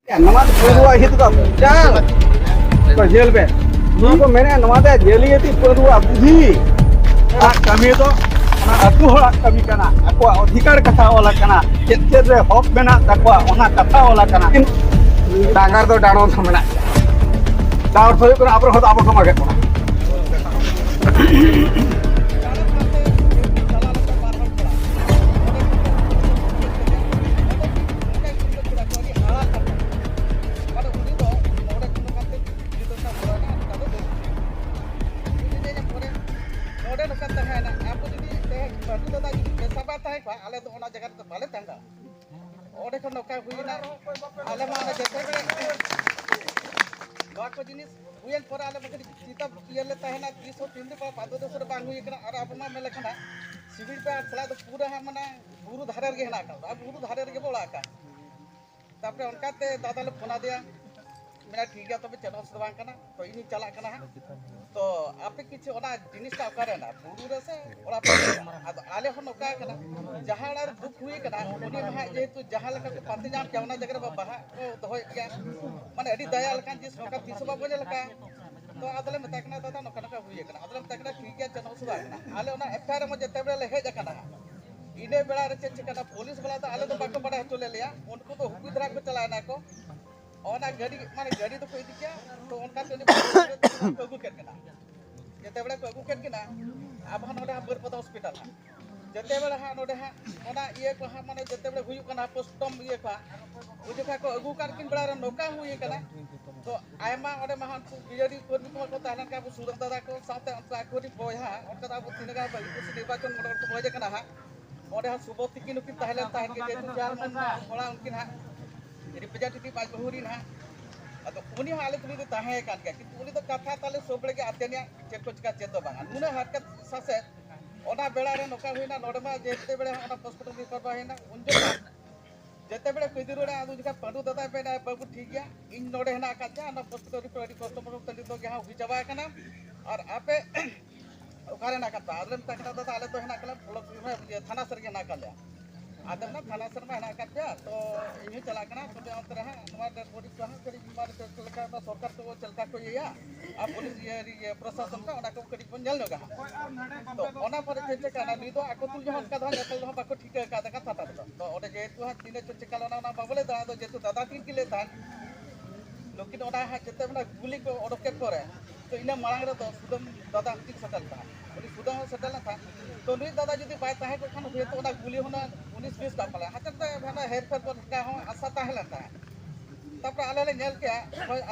नमाज परुआ हित का चल तो जेल पे को मैंने नमाज जेलियती परुआ बुद्धि कमी तो अतु हड़ा कमी कना अको अधिकार कथा वाला कना चेद चेद रे हक मेना तकवा ओना कथा वाला कना डांगर तो डाणो थमेना डावर थोय को आबर हद आबर मागे को जिनिस हुयन पर आले मके चिता पियले तहना 303 पर पादो दोसर बांग हुई कना और अपना मेले कना सिविल पे सला तो पूरा है माने बुरु धारे गे हना का बुरु धारे गे बोला का तापरे उनकाते दादा ले फोना दिया मेरा ठीक है तो चलो सदवान कना तो इनी चला कना तो आपे किछ ओना जिनिस का करे ना बुरु रे से ओला पे आले हो नका कना जहां दुख हुई कना उनी महा जेतु जहां लका को पाते जाम के ओना जगह बाहा को दोय गया माने अडी दया लकान जिस नका तीसबा बजे लका तो आदले मता कना दादा नका नका हुई कना आदले मता कना ठीक है चलो सदवान कना आले ओना एफआईआर में जते बेले हेज कना इने बेला रे चेक कना पुलिस वाला तो आले तो बाको बड़ा हतो ले लिया उनको तो हुकुम धरा को चलाना को ओना गाड़ी माने गाड़ी तो कोई दिया तो उनका तो कगु कर कना जते बेले कगु कर कना अब नोडे बरपदा हॉस्पिटल जते बेले हा नोडे हा ओना ये को हा माने जते बेले हुयु कना पोस्टम ये का उजका को अगु कर किन बेला रे नोका हुई कना तो आयमा ओडे महान बिजड़ी कर्मी को ताहलन का सुरत दादा को साथे उनका आखोरी बोया उनका अब तिनगा बलि निर्वाचन मोडल को बोजे कना हा ओडे हा सुबोती किन उनकी ताहलन ताहन के जेतु चेयरमैन होला उनकिन हा रिप्रेजेंटेटिव आज बहुरी ना अतो उनी हाले तुनी तो ताहे कान के किंतु उनी तो कथा ताले सोबड़े के आतेनिया चेक को चिका चेतो बांगा नुना हरकत सासे ओना बेड़ा रे नोका होइना नोडमा जेते बेड़े ओना हॉस्पिटल में करबा हैना उनजो जेते बेड़े कइदिरो रे आदु जिका पंडु दादा बेना बाबू ठीक गया इन नोडे हना काचा ना हॉस्पिटल री पड़ी कस्टमर तंदी तो गया हुई चबा कना और आपे ओकारे ना कता आदम तकना दादा आले तो हना कला ब्लॉक में थाना सर के ना कल्या आदम ना थाना सर में हना काचा तो इनी चला कना तो अंतर है हमारे बॉडी को हां करी बीमार चलका ना सरकार तो चलका को या अब पुलिस ये प्रशासन का ओना को करी पंजल लगा तो ओना पर चेक कना नी तो आको तुल जहन का धन एकल जहन बाको ठीक का दका था तो ओडे जेतु हा तीने चेक कला ना बाबले दा तो जेतु दादा तीन किले था लेकिन ओना हा जते मना गुली को ओडके करे तो इना मांग रे तो सुदम दादा तीन सटल था उनी सुदम सटल ना था तो नुई दादा जदी बाय ताहे को खान हुए तो ओना गुली होना 19 20 का पला हतते भाना हेर फेर पर का हो आशा ताहे लता तब आले ले नेल के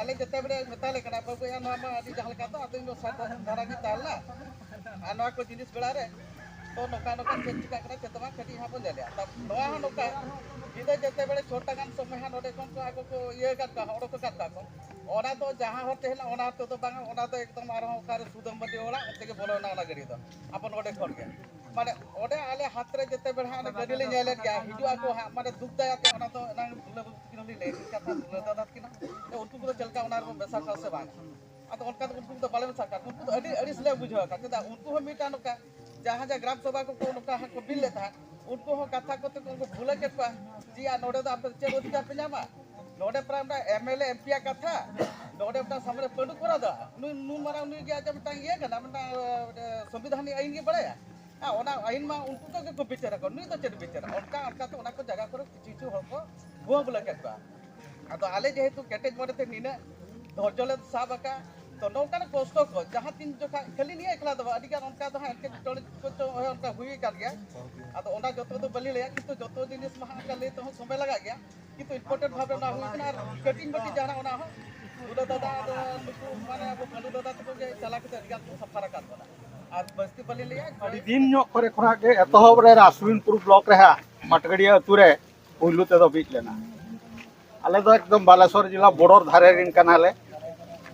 आले जते बरे मेताले कना बाबू या नमा आदि जहल का तो आदि नो साथ धारा की तालना आनवा को जिनिस बेला रे तो नोका नोका चेक चिका कना चेतमा खटी हा बन जाले तब नोआ हा नोका जिदे जते बरे छोटा गान समय हा नोडे कोन को आगो को ये का होड़ो को काटा को ओना तो जहां होते हला ओना तो बांगा ओना तो एकदम आरो कार सुदम बडी ओला ओते के बोलो ना गाड़ी तो अपन ओडे खोल के माने ओडे आले हाथ रे जते बेढ़ा ने गाड़ी ले जाले गया हिजुआ को माने दुख दया के ओना तो ना दुले किनली ले का था दुले दादा किना तो उनको तो चलका ओना रो बेसा का से बांग तो उनका तो उनको तो बाले में सरकार उनको तो अड़ी अड़ी ले बुझो का ता उनको हो मीटा नका जहां जा ग्राम सभा को नका को बिल लेता उनको हो कथा को तो उनको भूले के पा जी आ नोडे तो आप चेक अधिकार पे जामा नोडे प्राइम एमएलए एमपी कथा नोडे अपना सामने पंडु करा दा नु मारा नु गया जब ता ये कना मना संविधान आईन के बड़ाया ओना आईन मा उनको को बिचारा को नु तो चेक बिचारा उनका तो ओना को जगह पर किछु हो को भुआ बोला केबा अतो आले जेहेतु केटेज मोडे ते नीना धोरजले साबका तो नौका कष्ट को जहां तीन जो खाली नहीं एकला दबा अधिकार उनका तो के टोल को तो उनका हुई कर गया अतो ओना जतो तो बलि ले किंतु जतो जिनिस महा का ले तो समय लगा गया किंतु इम्पोर्टेंट भाबे ना हुई ना कटिंग बटी जाना ओना हो दुला दादा नुकु माने अब पंडु दादा तो के चला के अधिकार को सफारा कर बोला आज बस्ती बलि ले अड़ी दिन नो करे खरा के एतहब रे रासविनपुर ब्लॉक रे मटगड़िया अतु रे पुलु ते दो बीच लेना आले तो एकदम बालेश्वर जिला बॉर्डर धारे रिन कनाले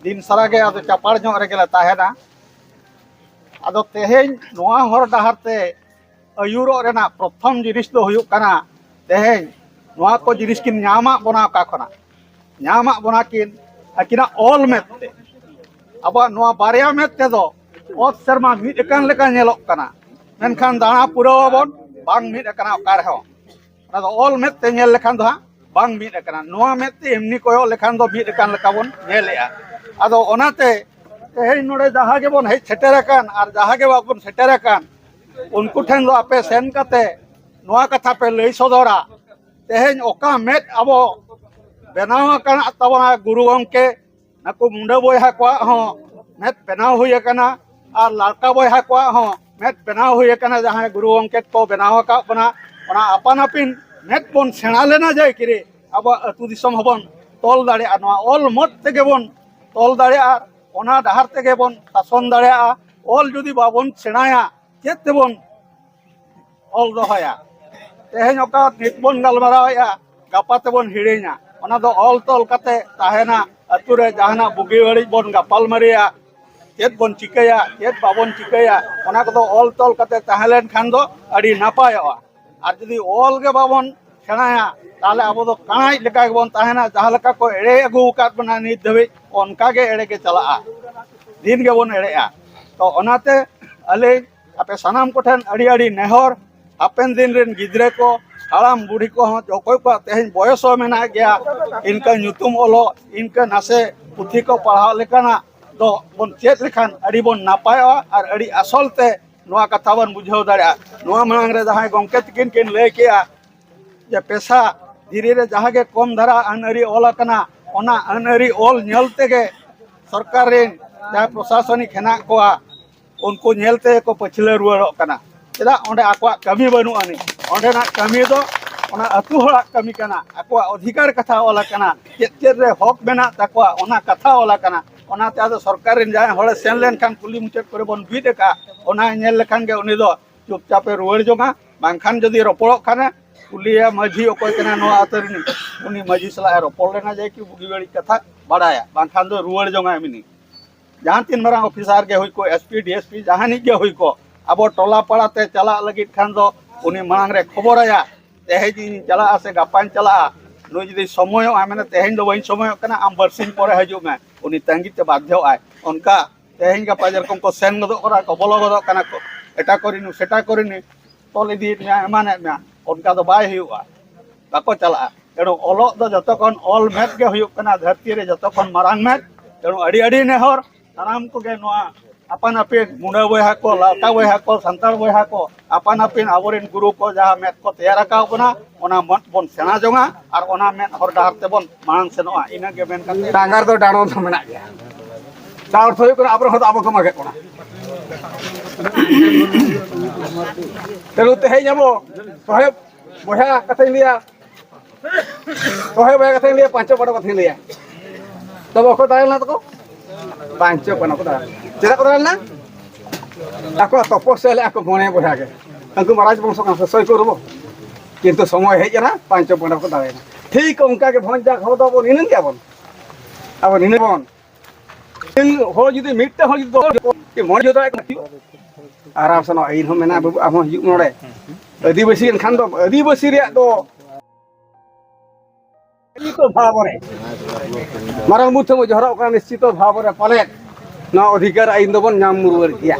दिन सारा के आदो चापाड़ जो रे गेला ताहेना आदो तेहेन नोआ हर डहार ते अयुरो रेना प्रथम जिनिस दो हुयुक कना तेहेन नोआ को जिनिस किन न्यामा बना का खना न्यामा बना किन अकिना ऑल मेते अब नोआ बारिया मेते दो ओत शर्मा मिड एकान लेका नेलोक कना मेनखान दाना पुरो बन बांग मिड एकाना ओकार हो ना दो ऑल मेते नेल लेखान दो bang mid akana noa mette emni koyo lekhan do mid akan lekabon nyelea ado onate tehin node jaha ge bon hej seterakan ar jaha ge babon seterakan unku then do ape sen kate noa katha pe lei sodora tehin oka met abo benaw akana tabona guru gomke naku munda boyha kwa ho met benaw hui akana ar lalka boyha kwa ho met benaw hui akana jaha guru gomke ko benaw ka bana ona apan apin met bon sena lena jay kire abo atu disom hobon tol dare anwa ol mot tege bon tol dare a ona dahar tege bon sason dare a ol judi babon senaya chet tebon ol dohaya tehen oka nit bon galmarao ya gapa tebon hirenya ona do ol tol kate tahena ature jahana bugi bari bon gapal maria chet bon chikaya chet babon chikaya ona ko do ol tol kate tahelen khan do adi napayoa আর যদি all গে বাবন সেনায়া তাহলে আবো তো কানাই লেকা গেবন তাহেনা যাহা লেকা কো এড়ে আগু কাট বনা নিত ধবে অনকা গে এড়ে গে চালাআ দিন গেবন এড়েয়া তো অনাতে আলে আপে সানাম কোঠেন আড়ি আড়ি নেহর হাপেন দিন রেন গিদ্রে কো হারাম বুড়ি কো অকয় কো তেহেন বয়স মেনা গিয়া ইনকা nyutum অলো ইনকা নাসে পুথি কো পড়াও লেকানা তো বন চেত লেখান আড়ি বন নাপায়য়া আর আড়ি আসলতে নোয়া কথা বন বুঝাও দাঁড়া নোয়া মাং রে যাহাই গমকে তিকিন কিন লই কিয়া যে পেশা ধীরে রে যাহাগে কম ধারা আনআরি অল আকানা ওনা আনআরি অল নেলতে গে সরকার রেন যা প্রশাসনিক হেনা কোয়া উনকু নেলতে কো পছলে রুয়াড় কানা চেদা ওন্ডে আকwa কামি বানু আনি ওন্ডে না কামি দো ওনা আতু হড়া কামি কানা আকwa অধিকার কথা অল কানা চেত চেত রে হক বেনা তাকwa ওনা কথা অল কানা ওনাতে আদো সরকার রেন যায় হড়ে সেন লেন খান কুলি মুচেট করে বন বিদ কা ওনা নেল লেখান গে উনি দো চুপচাপে রুয়াড় জমা বাংখান যদি রপড়ক খানে কুলিয়া মাঝি অকয় কেনা নো আতরিনি উনি মাঝি সালা রপড় লেনা যায় কি বুগি বাড়ি কথা বাড়ায়া বাংখান দো রুয়াড় জমা এমনি जहाँ तीन मारा ऑफिसर के हुई को एसपी डीएसपी जहानी के हुई को अब टोला पड़ाते चला लगी खान दो उन्हीं मांग रे खबर आया तेहे जी चला से गपान चला नुई जदी समय मैंने तेहेन दो वही समय कना आम बरसिन परे हजू में उन्हीं तंगी ते बाध्य आय उनका तेहेन का पाजर को सेन गदो करा को बोलो गदो कना को एटा करिनु सेटा करिनु तोल इदी माने में उनका तो बाय हुआ बाको चला एडो ओलो दो जतखन ऑल मैथ के हुई कना धरती रे जतखन मारांग मैथ एडो अड़ी अड़ी नेहर साराम को गे नोआ अपन अपिन मुंडा बोया को लाटा बोया को संतार बोया को अपन अपिन आवरिन गुरु को जहा मेत को तैयार का बना ओना मत बन सेना जोंगा और ओना मेत हर डाहर ते बन मांग सेनोआ इना गे मेन kan डांगार तो डाणो तो मेना गया चाउर थोय को आबर हद आबो को मागे कोना तेलु ते हे जाबो तोहे बोया कथे लिया तोहे बोया कथे लिया पांचो बड़ कथे लिया तब को दायला तो पांचो बना को दा चेदा को दायला ako तपस्या ako मने बोया के अंकु महाराज बंशो का सय करबो किंतु समय हे जना पांचो बड़ को दायना ठीक उनका के भंजा खो दबो निन के बन अब निन बन हो जदी मिटते हो जदी के मन जदा आराम से इन हो मेना बाबू आम हिजु नोडे आदिवासी खान दो आदिवासी रे दो निश्चित भाव रे मारंग मुथ मो जहरा का निश्चित भाव रे पाले ना अधिकार आइन दो बन नाम मुरुवर किया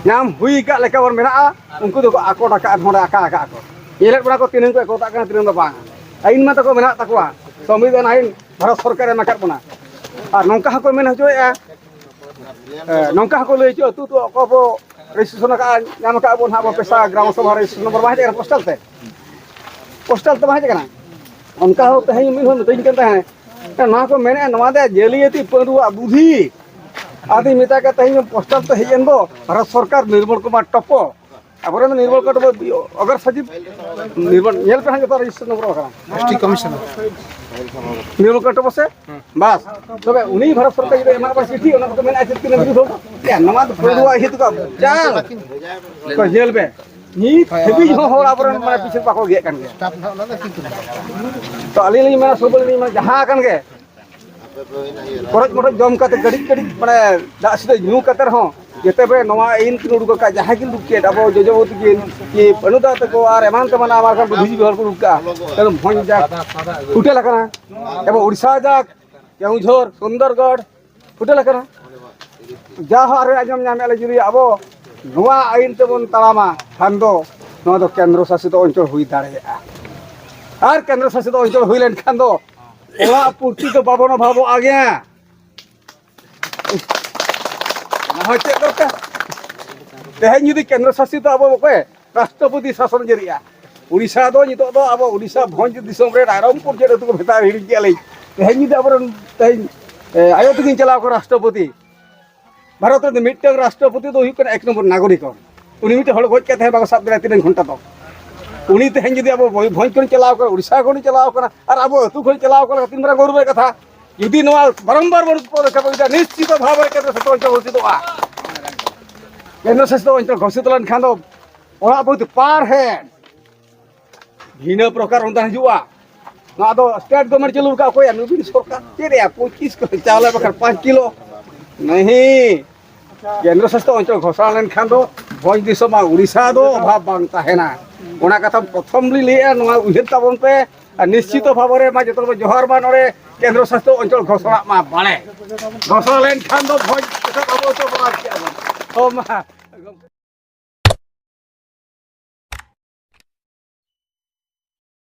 नाम हुई का लेका बर मेना उनको दो आको डाका होडा आका आका को येले बड़ा को तीन को कोता का तीन दो बा आइन मा तको मेना तकवा संविधान आइन भारत सरकार मा कर बना और नौका को मेन हजोया नौका को ले जो तू तो को रजिस्ट्रेशन का नाम का बन हाबो पेशा ग्राम सभा रजिस्ट्रेशन नंबर बाहे पोस्टल तो बाहे कना उनका हो तहे मिन हो तइन करता है ना को मेने नवा दे जेलियती परुआ बुद्धि आदि मिता का तहे पोस्टल तो हेजन दो भारत सरकार निर्मल कुमार टप्पो अबरे निर्मल कट अगर सचिव निर्मल नेल पे हंगे तो रजिस्ट्रेशन नंबर का डिस्ट्रिक्ट कमिश्नर निर्मल कट बसे बस तबे उनी भारत सरकार जे एमा पास चिट्ठी ओना तो मेने आचित किन बिरु या नवा परुआ हित का चाल को जेल पे नी हेबी हो होरा पर माने पीछे पाको गे कान गे स्टाफ ना ना किंतु तो अली ली मेना सबल ली माने जहां कान गे करज मट जम काते गड़ी गड़ी माने दा सिदे न्यू कातर हो जेते बे नवा इन किन उडुक का जहां किन दुके दाबो जजोवती की पनुदा तको आर एमान तमना आमार का बुझी बिहर को रुका तन भोन जा उठे लकना एबो उड़ीसा जा केउझोर सुंदरगढ़ उठे लकना जहां रे आजम नामे ले जुरी आबो नवा आइन तेबन तालामा खान दो नवा दो केंद्र शासित अंचल हुई दाड़ेया और केंद्र शासित अंचल हुई लेन खान दो ओला पूर्ति तो बाबन भाबो आ गया ना चेक दरकार तेहन जुदी केंद्र शासित अब ओके राष्ट्रपति शासन जरिया उड़ीसा दो नितो दो अब उड़ीसा भंज दिसम रे रायरंगपुर जेड तो भेता हिड़ी के लई तेहन जुदी अब तेहन आयो तकिन चलाव को राष्ट्रपति भारत रे मिटन राष्ट्रपति तो हुई एक नंबर नागरिक उनी मिटे हड़ गज के तहे बाको साब दरा 3 घंटा तो उनी तेहन जुदी अब भंज को चलाव कर उड़ीसा को चलाव कर और अब अतु को चलाव कर 3 मारा गौरव कथा जुदी नवा बारंबार पदक्षेप निश्चित भाव में केंद्र शासित अंचल घोषित केंद्र शासित अंचल घोषित लेन खान दो ओला बहुत पार है भिन्न प्रकार उनता हजुआ ना दो स्टेट गवर्नमेंट चलू का कोई नवीन सरकार चेरे 25 को चावल बखर 5 किलो नहीं केंद्र शासित अंचल घोषणा लेन खान दो भोज दिसम उड़ीसा दो अभाव बांग ताहेना ओना कथा प्रथम ली लेया नवा उहेर ताबन पे निश्चित भाव रे मा जतो जोहार मा नरे केंद्र शासित अंचल घोषणा मा बाले घोषणा लेन खान दो भोज सब अब तो बना के तो मा